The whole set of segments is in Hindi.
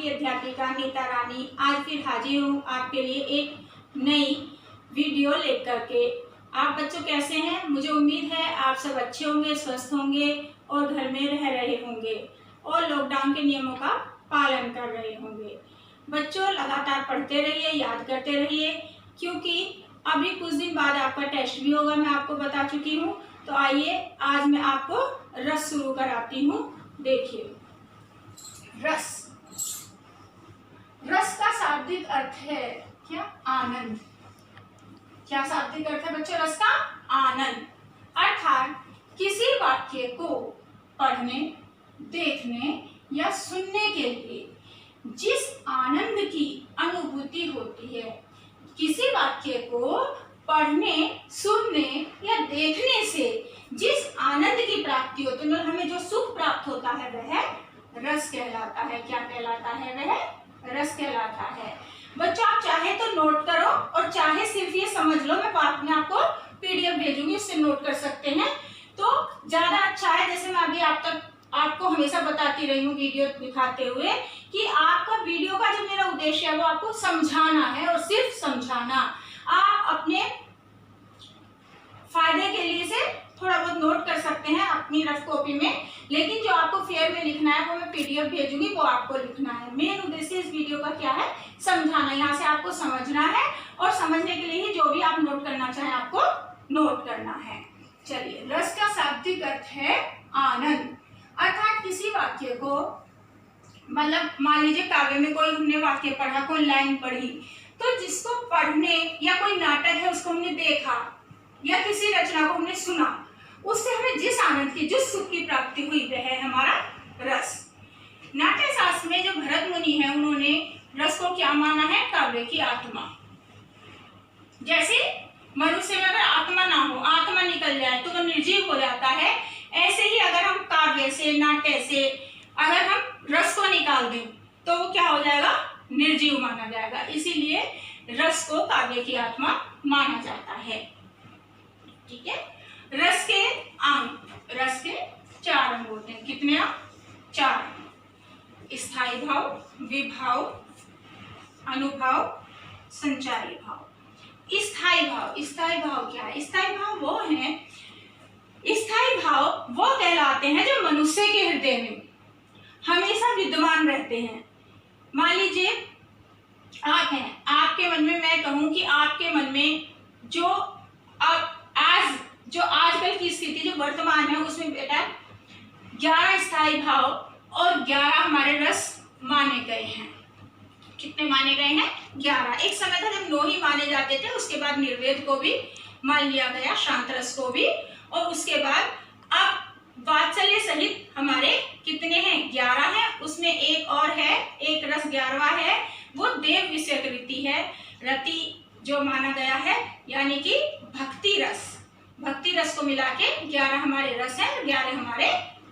आपकी अध्यापिका नीता रानी आज फिर हाजिर हूँ आपके लिए एक नई वीडियो लेकर के। आप बच्चों कैसे हैं? मुझे उम्मीद है आप सब अच्छे होंगे, स्वस्थ होंगे और घर में रह रहे होंगे और लॉकडाउन के नियमों का पालन कर रहे होंगे। बच्चों लगातार पढ़ते रहिए, याद करते रहिए, क्योंकि अभी कुछ दिन बाद आपका टेस्ट भी होगा, मैं आपको बता चुकी हूँ। तो आइए आज मैं आपको रस शुरू कराती हूँ। देखिए, रस, रस का शाब्दिक अर्थ है क्या? आनंद। क्या शाब्दिक अर्थ है बच्चों रस का? आनंद। अर्थात किसी वाक्य को पढ़ने, देखने या सुनने के लिए जिस आनंद की अनुभूति होती है, किसी वाक्य को पढ़ने, सुनने या देखने से जिस आनंद की प्राप्ति होती है, हमें जो सुख प्राप्त होता है वह रस कहलाता है। क्या कहलाता है? वह रस कहलाता है। बच्चों आप चाहे तो नोट करो और चाहे सिर्फ ये समझ लो, मैं बाद में आपको पीडीएफ भेजूंगी, उससे नोट कर सकते हैं तो ज्यादा अच्छा है। जैसे मैं अभी आपको हमेशा बताती रही हूँ वीडियो दिखाते हुए कि आपका वीडियो का जो मेरा उद्देश्य है वो आपको समझाना है और सिर्फ समझाना। आप अपने फायदे के लिए से थोड़ा बहुत नोट कर सकते हैं अपनी रफ कॉपी में, लेकिन जो आपको फेयर में लिखना है वो मैं पीडीएफ भेजूंगी, वो आपको लिखना है। मेन उद्देश्य इस वीडियो का क्या है? समझाना। यहाँ से आपको समझना है और समझने के लिए ही जो भी आप नोट करना चाहें आपको नोट करना है। चलिए, रस का शाब्दिक अर्थ है आनंद। अर्थात किसी वाक्य को, मतलब मान लीजिए काव्य में कोई हमने वाक्य पढ़ा, कोई लाइन पढ़ी, तो जिसको पढ़ने या कोई नाटक है उसको हमने देखा या किसी रचना को हमने सुना, उससे हमें जिस आनंद की, जिस सुख की प्राप्ति हुई वह है हमारा रस। नाट्य शास्त्र में जो भरत मुनि है उन्होंने रस को क्या माना है? काव्य की आत्मा। जैसे मनुष्य में अगर आत्मा ना हो, आत्मा निकल जाए तो वो निर्जीव हो जाता है, ऐसे ही अगर हम काव्य से, नाट्य से अगर हम रस को निकाल दें तो वो क्या हो जाएगा? निर्जीव माना जाएगा। इसीलिए रस को काव्य की आत्मा माना जाता है। ठीक है। रस के अंग, रस के 4 अंग होते हैं। कितने अंग? 4। स्थायी भाव, विभाव, अनुभाव, संचारी भाव। स्थायी भाव, स्थायी भाव क्या है? स्थायी भाव वो है, स्थायी भाव वो कहलाते हैं जो मनुष्य के हृदय में हमेशा विद्यमान रहते हैं। मान लीजिए आप हैं, आपके मन में, मैं कहूं कि आपके मन में जो आजकल की स्थिति जो वर्तमान है उसमें बेटा 11 स्थायी भाव और 11 हमारे रस माने गए हैं। कितने माने गए हैं? 11। एक समय था जब 9 ही माने जाते थे, उसके बाद निर्वेद को भी मान लिया गया, शांत रस को भी, और उसके बाद अब वात्सल्य सहित हमारे कितने हैं? 11 हैं। उसमें एक और है, एक रस 11वां है, वो देव विषयक रति है। रति जो माना गया है यानी कि भक्ति रस, भक्ति रस को मिला के 11 हमारे रस हैं, 11 हमारे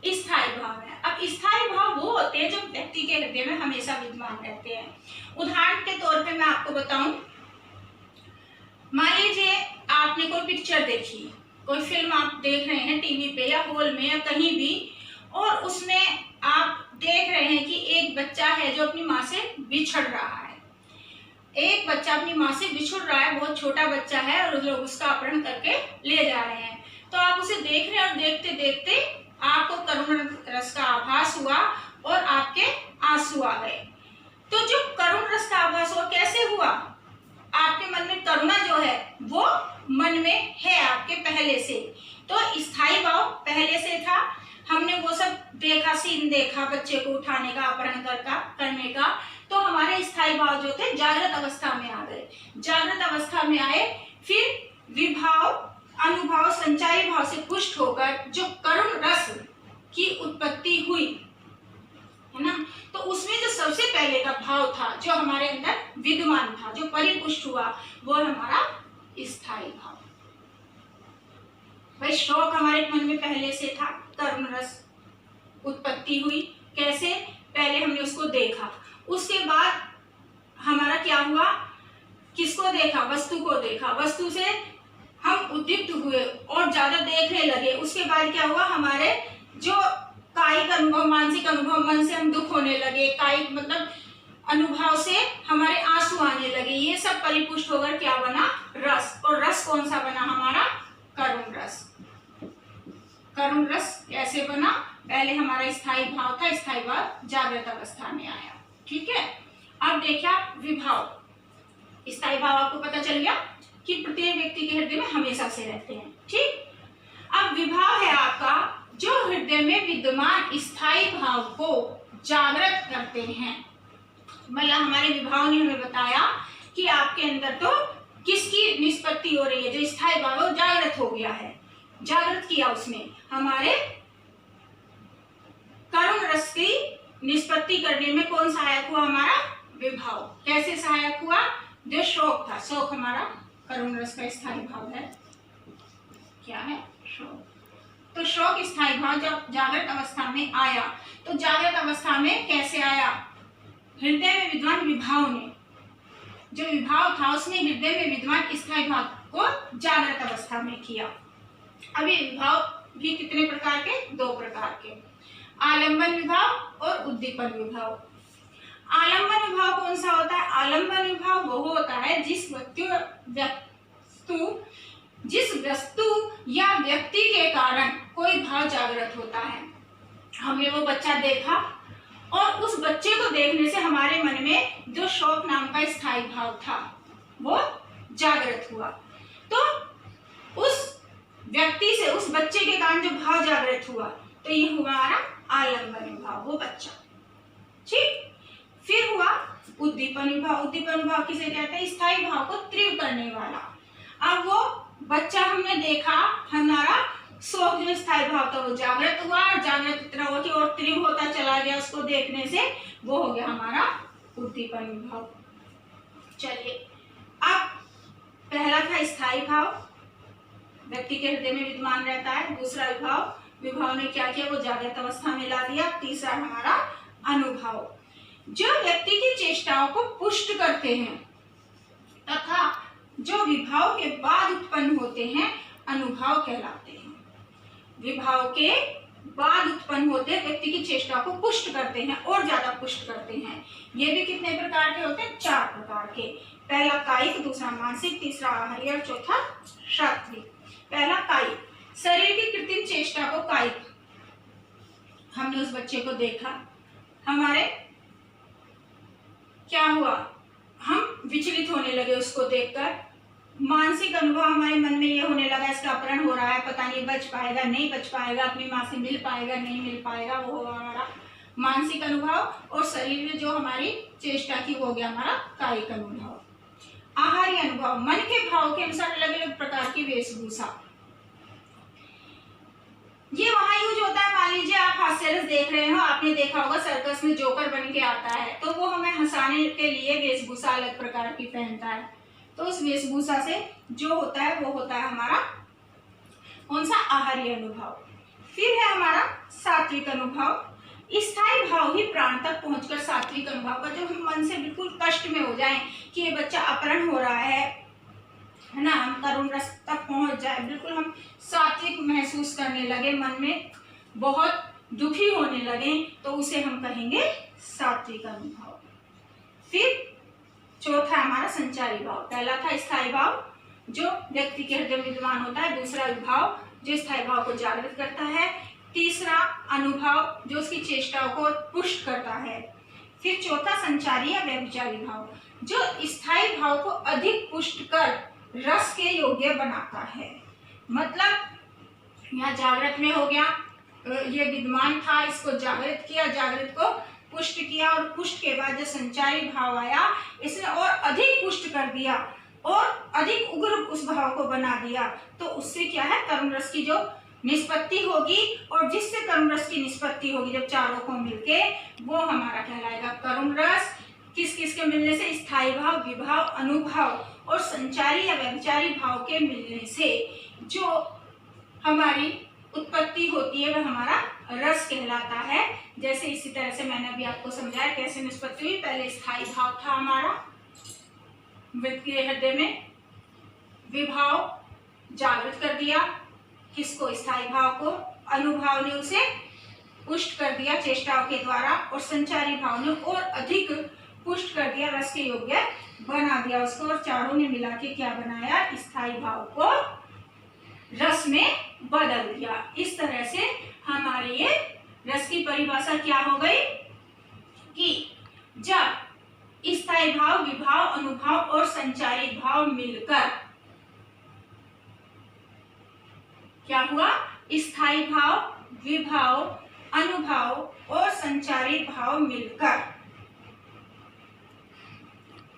स्थायी भाव है। अब स्थायी भाव वो होते हैं जो व्यक्ति के हृदय में हमेशा विद्यमान रहते हैं। उदाहरण के तौर पे मैं आपको बताऊं, मान लीजिए आपने कोई पिक्चर देखी, कोई फिल्म आप देख रहे हैं टीवी पे या हॉल में या कहीं भी, और उसमें आप देख रहे हैं कि एक बच्चा है जो अपनी माँ से बिछड़ रहा है। एक बच्चा अपनी माँ से बिछुड़ रहा है, बहुत छोटा बच्चा है, और लोग उसका अपहरण करके ले जा रहे हैं। तो आप उसे देख रहे हैं और देखते देखते आपको करुण रस का आभास हुआ और आपके आंसू आ गए। तो जो करुण रस का आभास हुआ कैसे हुआ? आपके मन में करुणा जो है वो मन में है आपके पहले से, तो स्थायी भाव पहले से था। हमने वो सब देखा, सीन देखा बच्चे को उठाने का, अपहरण करने का, तो हमारे स्थायी भाव जो थे जागृत अवस्था में आ गए। जागृत अवस्था में आए, फिर विभाव, अनुभाव, संचारी भाव से पुष्ट होकर जो करुण रस की उत्पत्ति हुई है ना, तो उसमें जो सबसे पहले का भाव था जो हमारे अंदर विद्यमान था, जो परिपुष्ट हुआ, वो हमारा स्थायी भाव। भाई शौक हमारे मन में पहले से था, करुण रस उत्पत्ति हुई। कैसे? पहले हमने उसको देखा, उसके बाद हमारा क्या हुआ? किसको देखा? वस्तु को देखा, वस्तु से हम उद्दीप्त हुए और ज्यादा देखने लगे। उसके बाद क्या हुआ? हमारे जो कायिक अनुभव, मानसिक अनुभव, मन से हम दुख होने लगे। कायिक मतलब अनुभव से हमारे आंसू आने लगे, ये सब परिपुष्ट होकर क्या बना? रस। और रस कौन सा बना हमारा? करुण रस। करुण रस कैसे बना? पहले हमारा स्थायी भाव था, स्थायी भाव जागृत अवस्था में आया। ठीक है, अब देखिए विभाव। स्थायी भाव आपको पता चल गया कि प्रत्येक व्यक्ति के हृदय में हमेशा से रहते हैं। ठीक, अब विभाव है आपका जो हृदय में विद्यमान स्थायी भाव को जागृत करते हैं। मतलब हमारे विभाव ने हमें बताया कि आपके अंदर तो किसकी निष्पत्ति हो रही है? जो स्थायी भाव है जागृत हो गया है, जागृत किया उसने। हमारे करुण रस की निष्पत्ति करने में कौन सहायक हुआ? हमारा विभाव। कैसे सहायक हुआ? जो शोक था, शोक हमारा करुण रस का स्थायी भाव है। क्या है? शोक। तो शोक स्थायी भाव जब जागृत अवस्था में आया, तो जागृत अवस्था में कैसे आया? हृदय में विद्यमान विभाव ने, जो विभाव था उसने हृदय में विद्यमान स्थायी भाव को जागृत अवस्था में किया। अभी विभाव भी कितने प्रकार के? 2 प्रकार के, आलंबन विभाव और उद्दीपन विभाव। आलंबन विभाव कौन सा होता है? आलंबन विभाव वो होता है जिस वस्तु या व्यक्ति के कारण कोई भाव जागृत होता है। हमने वो बच्चा देखा और उस बच्चे को देखने से हमारे मन में जो शोक नाम का स्थायी भाव था वो जागृत हुआ। तो उस व्यक्ति से, उस बच्चे के कारण जो भाव जागृत हुआ, तो ये हुआ हमारा आलंबन विभाव, वो बच्चा। ठीक, फिर हुआ उद्दीपन विभाव। उद्दीपन विभाव किसे कहते हैं? स्थायी भाव को तीव्र करने वाला। अब वो बच्चा हमने देखा, हमारा शोक जो स्थायी भाव था वो जागृत हुआ, और जागृत इतना हुआ कि और तीव्र होता चला गया उसको देखने से, वो हो गया हमारा उद्दीपन विभाव। चलिए, अब पहला था स्थायी भाव, व्यक्ति के हृदय में विद्यमान रहता है। दूसरा विभाव ने क्या किया? वो जागृत अवस्था में ला दिया। तीसरा हमारा अनुभव, जो व्यक्ति की चेष्टाओं को पुष्ट करते हैं तथा जो विभाव के बाद उत्पन्न होते हैं अनुभव कहलाते हैं। विभाव के बाद उत्पन्न होते व्यक्ति की चेष्टा को पुष्ट करते हैं और ज्यादा पुष्ट करते हैं। ये भी कितने प्रकार के होते हैं? 4 प्रकार के। पहला कायिक, दूसरा मानसिक, तीसरा आहारी और चौथा शारीरिक। पहला कायिक, शरीर की कृत्रिम चेष्टा को कायिक। हमने उस बच्चे को देखा, हमारे क्या हुआ? हम विचलित होने लगे उसको देखकर। मानसिक अनुभव हमारे मन में ये होने लगा इसका अपहरण हो रहा है, पता नहीं बच पाएगा नहीं बच पाएगा, अपनी माँ से मिल पाएगा नहीं मिल पाएगा, वो हमारा मानसिक अनुभव। और शरीर में जो हमारी चेष्टा की वो हो गया हमारा कायिक अनुभव। आहारी अनुभव, मन के भाव के अनुसार अलग अलग प्रकार की वेशभूषा। ये वहां यूज होता है, मान लीजिए आप हास्य रस देख रहे हो, आपने देखा होगा सर्कस में जोकर बन के आता है, तो वो हमें हंसाने के लिए वेशभूषा अलग प्रकार की पहनता है। तो उस वेशभूषा से जो होता है वो होता है हमारा कौन सा? आहारी अनुभव। फिर है हमारा सात्विक अनुभव। स्थायी भाव ही प्राण तक पहुंचकर सात्विक अनुभव का, जो हम मन से बिल्कुल कष्ट में हो जाए कि ये बच्चा अपहरण हो रहा है ना, हम करुण रस तक पहुंच जाए, बिल्कुल हम सात्विक महसूस करने लगे, मन में बहुत दुखी होने लगे, तो उसे हम कहेंगे सात्विक अनुभव। फिर चौथा हमारा संचारी भाव। पहला था स्थायी भाव जो व्यक्ति के हृदय में विद्यमान होता है। दूसरा विभाव जो स्थायी भाव को जागृत करता है। तीसरा अनुभव जो उसकी चेष्टाओं को पुष्ट करता है। फिर चौथा संचारी या व्यभिचारी भाव जो स्थायी भाव को अधिक पुष्ट कर रस के योग्य बनाता है। मतलब यहाँ जागृत में हो गया, ये विद्यमान था, इसको जागृत किया, जागृत को पुष्ट किया, और पुष्ट के बाद जो संचारी भाव आया इसने और अधिक पुष्ट कर दिया और अधिक उग्र उस भाव को बना दिया। तो उससे क्या है? करुण रस की जो निष्पत्ति होगी, और जिससे करुण रस की निष्पत्ति होगी जब चारों को मिलके, वो हमारा कहलाएगा करुण रस। किस किस के मिलने से? स्थायी भाव, विभाव, अनुभव और संचारी या व्यभिचारी भाव के मिलने से जो हमारी उत्पत्ति होती है वह हमारा रस कहलाता है। जैसे इसी तरह से मैंने अभी आपको समझाया कैसे निष्पत्ति हुई। पहले स्थायी भाव था हमारा व्यक्ति के हृदय में, विभाव जागृत कर दिया किसको? स्थायी भाव को। अनुभव ने उसे पुष्ट कर दिया चेष्टाओं के द्वारा, और संचारी भाव ने और अधिक पुष्ट कर दिया, रस के योग्य बना दिया उसको, और चारों ने मिला के क्या बनाया, स्थायी भाव को रस में बदल दिया। इस तरह से हमारे ये रस की परिभाषा क्या हो गई कि जब स्थायी भाव, विभाव, अनुभाव और संचारित भाव मिलकर क्या हुआ, स्थायी भाव, विभाव, अनुभाव और संचारित भाव मिलकर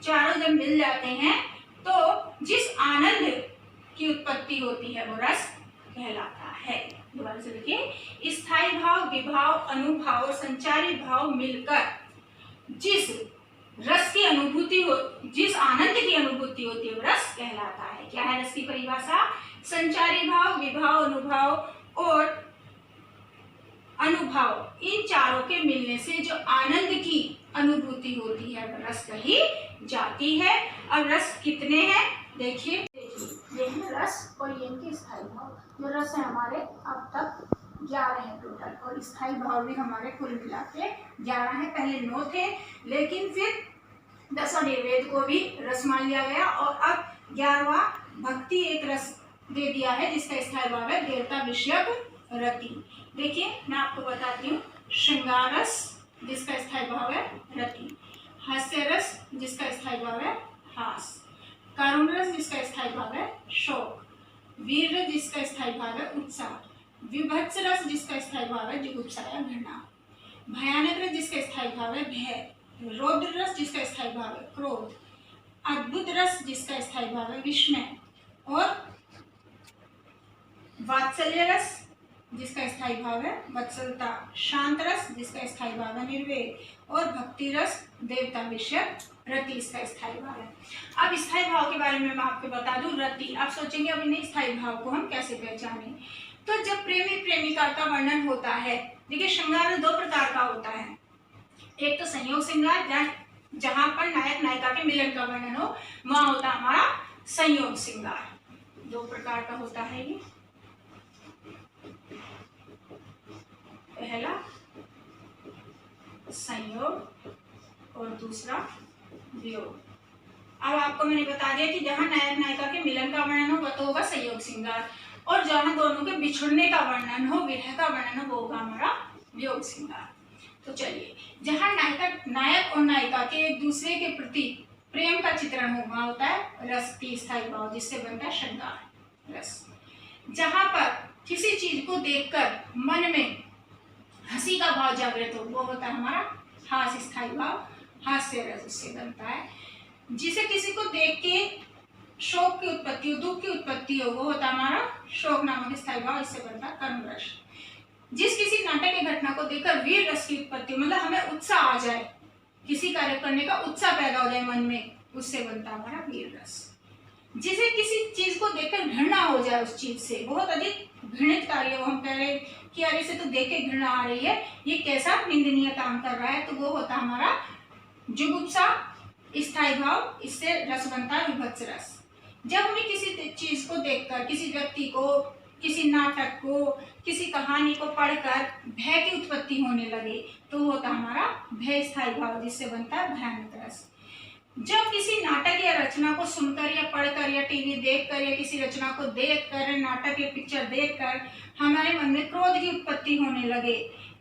चारों जब मिल जाते हैं तो जिस आनंद की उत्पत्ति होती है वो रस कहलाता है। दोबारा से देखिए, स्थायी भाव, विभाव, अनुभाव और संचारित भाव मिलकर जिस रस की अनुभूति हो, जिस आनंद की अनुभूति होती है वो रस कहलाता है। क्या है रस की परिभाषा, संचारी भाव, विभाव, अनुभाव और अनुभाव, इन चारों के मिलने से जो आनंद की अनुभूति होती है वह रस कही जाती है। अब रस कितने हैं देखिए, रस और ये इनके स्थायी भाव, जो रस है हमारे अब तक 11 है टोटल, और स्थायी भाव भी हमारे कुल मिला के 11 है। पहले 9 थे, लेकिन फिर 10वां निर्वेद को भी रस मान लिया गया, और अब 11वां भक्ति एक रस दे दिया है जिसका स्थायी भाव है देवता विषयक रति। देखिए मैं आपको बताती हूँ, श्रृंगार रस जिसका स्थायी भाव है रति, हास्य रस जिसका स्थायी भाव है हास, करुण रस जिसका स्थायी भाव है शोक, वीर रस जिसका स्थायी भाव है उत्साह, विभत्स रस जिसका स्थायी भाव है जुगुप्सा या घृणा, भयानक रस जिसका स्थायी भाव है भय, रौद्र रस जिसका स्थायी भाव है क्रोध, अद्भुत रस जिसका स्थायी भाव है विस्मय, और वात्सल्य रस जिसका स्थायी भाव है वत्सलता, शांत रस जिसका स्थायी भाव है निर्वेद, और भक्ति रस देवता विषयक रति इसका स्थायी भाव है। अब स्थायी भाव के बारे में मैं आपको बता दूं, रति, आप सोचेंगे अब इन्हें स्थायी भाव को हम कैसे पहचानें। तो जब प्रेमी प्रेमिका का वर्णन होता है, देखिए श्रृंगार 2 प्रकार का होता है, एक तो संयोग श्रृंगार जहां पर नायक नायिका के मिलन का वर्णन हो, वहां होता है हमारा संयोग श्रृंगार। 2 प्रकार का होता है ये, पहला संयोग और दूसरा वियोग। अब आपको मैंने बता दिया कि जहां नायक नायिका के मिलन का वर्णन हो वह तो होगा संयोग श्रृंगार, और जहां दोनों के बिछुड़ने का वर्णन हो, विरह का वर्णन हो, वो होगा हमारा वियोग श्रृंगार। तो चलिए, जहां नायक और नायिका के एक दूसरे के प्रति प्रेम का चित्रण हो वहां होता है रस की स्थायी भाव, जिससे बनता है श्रृंगार रस। जहां पर किसी चीज को देखकर मन में हंसी का भाव जागृत हो वो होता है हमारा हास्य स्थायी भाव, हास्य रस इससे बनता है। जिसे किसी को देख के शोक की उत्पत्ति हो, दुख की उत्पत्ति हो, वो होता है हमारा शोक नामक स्थायी भाव, इससे बनता है कर्म रस। जिस किसी नाटक की घटना को देखकर वीर रस की उत्पत्ति, मतलब हमें उत्साह आ जाए, किसी कार्य करने का उत्साह पैदा हो जाए मन में, उससे बनता है हमारा वीर रस। जिसे किसी चीज को देखकर घृणा हो जाए, उस चीज से बहुत अधिक घृणित कार्य हो, हम कह रहे हैं कि यार इसे तो देख के घृणा आ रही है, ये कैसा निंदनीय काम कर रहा है, तो वो होता है हमारा जुगुप्सा स्थायी भाव, इससे रस बनता है विभत्स रस। जब हमें किसी चीज को देखकर, किसी व्यक्ति को, किसी नाटक को, किसी कहानी को पढ़कर भय की उत्पत्ति होने लगे तो होता हमारा भय स्थायी भाव, जिससे बनता है भयानक रस। जब किसी नाटक या रचना को सुनकर या पढ़कर या टीवी देखकर या किसी रचना को देखकर, नाटक या पिक्चर देखकर हमारे मन में क्रोध की उत्पत्ति होने लगे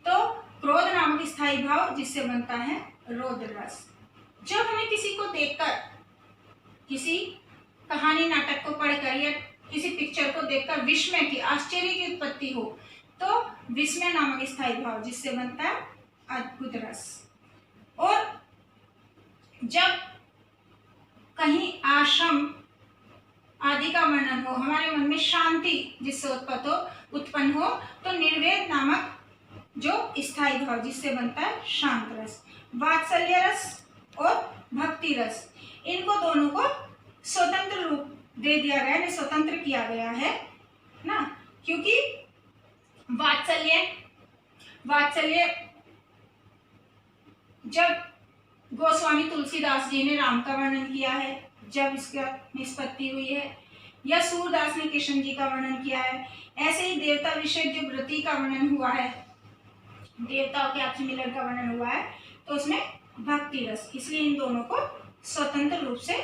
तो क्रोध नामक स्थायी भाव, जिससे बनता है रौद्र रस। जब हमें किसी को देखकर, किसी कहानी नाटक को पढ़कर या किसी पिक्चर को देखकर विस्मय की, आश्चर्य की उत्पत्ति हो तो विस्मय नामक स्थायी भाव, जिससे बनता है अद्भुत रस। और जब कहीं आश्रम आदि का वर्णन हो, हमारे मन में शांति जिससे उत्पन्न हो तो निर्वेद नामक जो स्थायी भाव, जिससे बनता है शांत रस। वात्सल्य रस और भक्ति रस, इनको दोनों को स्वतंत्र रूप दे दिया गया है, स्वतंत्र किया गया है ना, क्योंकि वात्सल्य जब गोस्वामी तुलसीदास जी ने राम का वर्णन किया है, जब इसका निष्पत्ति हुई है, या सूरदास ने कृष्ण जी का वर्णन किया है, ऐसे ही देवता विषय जो व्रति का वर्णन हुआ है, देवताओं के आपसी मिलन का वर्णन हुआ है, तो उसमें भक्ति रस, इसलिए इन दोनों को स्वतंत्र रूप से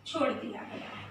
छोड़ दिया गया है।